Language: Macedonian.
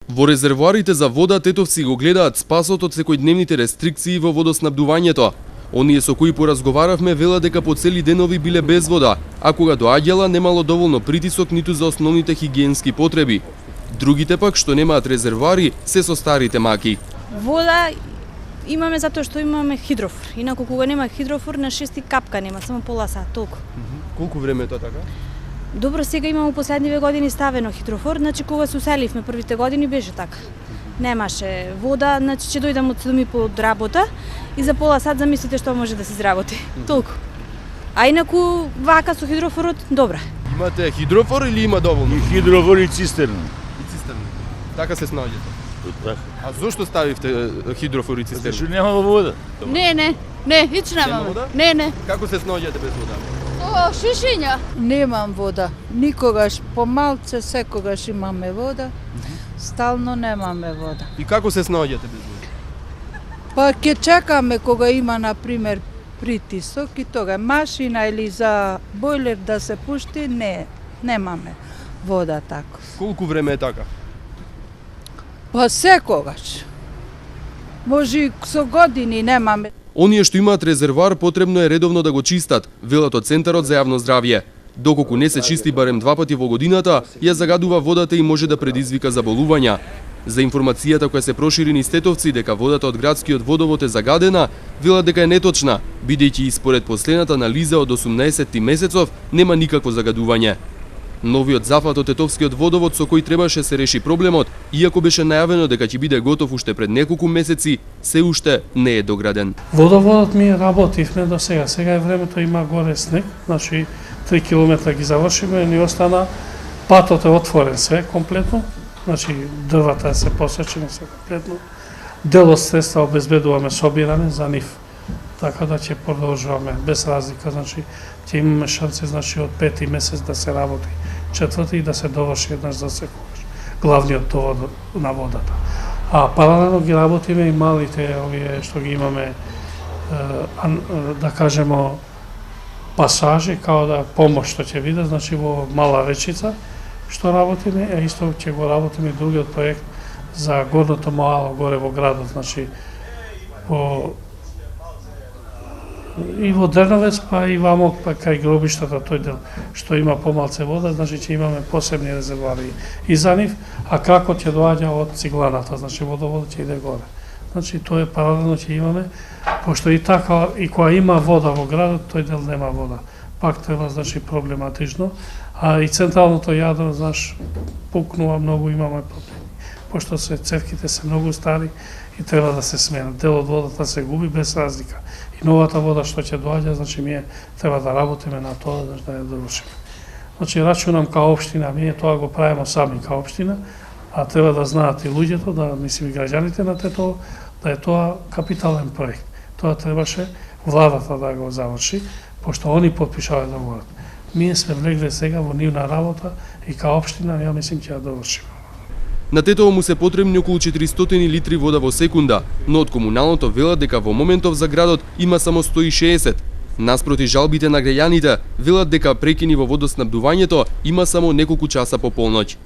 Во резервоарите за вода тетовци го гледаат спасот од секојдневните рестрикции во водоснабдувањето. Оние со кои поразговаравме велат дека по цели денови биле без вода, а кога доаѓала немало доволно притисок ниту за основните хигиенски потреби. Другите пак што немаат резервоари се со старите маки. Вода имаме затоа што имаме хидрофор. Инаку кога нема хидрофор на 6 капка нема, само пола сат, толку. Колку време е тоа така? Добро, сега имamo последниве години ставено хидрофор, значи кога се уселивме првите години беше така. Немаше вода, значи ќе дојдам од 7:30 од работа и за пола сат замислите што може да се изработи. Толку. А инаку вака со хидрофорот добра. Имате хидрофор или има доволно? И хидрофор и цистерна. И цистерна. Така се снаоѓате. Така. А зошто ставивте хидрофор и цистерна? Зашто нема вода. Не, хич Нема немаме. вода? Не. Како се снаоѓате без вода? О, шишиња. Немам вода. Никогаш помалце, секогаш имаме вода. Стално немаме вода. И како се снаоѓате без вода? Па ќе чекаме кога има, на пример, притисок и тога машина или за бойлер да се пушти, немаме вода тако. Колку време е така? Па секогаш. Може и со години немаме. Оние што имаат резервоар потребно е редовно да го чистат, велат од Центарот за јавно здравје. Доколку не се чисти барем 2 пати во годината, ја загадува водата и може да предизвика заболувања. За информацијата која се прошири низ Тетовци дека водата од градскиот водовод е загадена, велат дека е неточна, бидејќи и според последната анализа од 18 месецов нема никакво загадување. Новиот зафат од Тетовскиот водовод со кој требаше се реши проблемот, иако беше најавено дека ќе биде готов уште пред неколку месеци, се уште не е дограден. Водоводот ми работивме до сега. Сега е времето, има горе снег, значи 3 километра ги завршиме, ни остана патот е отворен све комплетно, значи дрвата се посечени се комплетно. Дел од средства обезбедуваме собиране за нив. Така да ќе продолжуваме без разлика, значи ќе имаме шанси, значи од 5 месец да се работи, 4 и да се доврши еднаш за секогаш главниот довод на водата. А паралелно ги работиме и малите овие што ги имаме, да кажемо, пасажи, као да помош што ќе биде, значи во Мала Речица што работиме, а исто ќе го работиме другиот проект за горното мало горе во градот, значи и во Дрновец, па и вамо кај гробиштата, тој дел што има помалце вода, значи ќе имаме посебни резервоари и за нив, а како ќе доаѓа од Цигланата, значи водоводот ќе иде горе. Значи тоа е паралелно ќе имаме, пошто и така и кога има вода во градот, тој дел нема вода. Пак треба, значи, проблематично, а и централното јадро, знаеш, пукнува многу, имаме проблеми. Пошто цевките се многу стари и треба да се сменат. Дел од водата се губи без разлика. И новата вода што ќе доаѓа, значи ние треба да работиме на тоа да ја довршиме. Значи рачунам као општина, ние тоа го правиме сами као општина, а треба да знаат и луѓето, да мислим и граѓаните на Тетово, да е тоа капитален проект. Тоа требаше владата да го заврши, пошто они подпишале договорот. Ние сме влегле сега во нивна работа и као општина, ја мислим ќе ја довршиме. На Тетово му се потребни околу 400 литри вода во секунда, но од комуналното велат дека во моментов за градот има само 160. Наспроти жалбите на граѓаните, велат дека прекини во водоснабдувањето има само неколку часа по полноќ.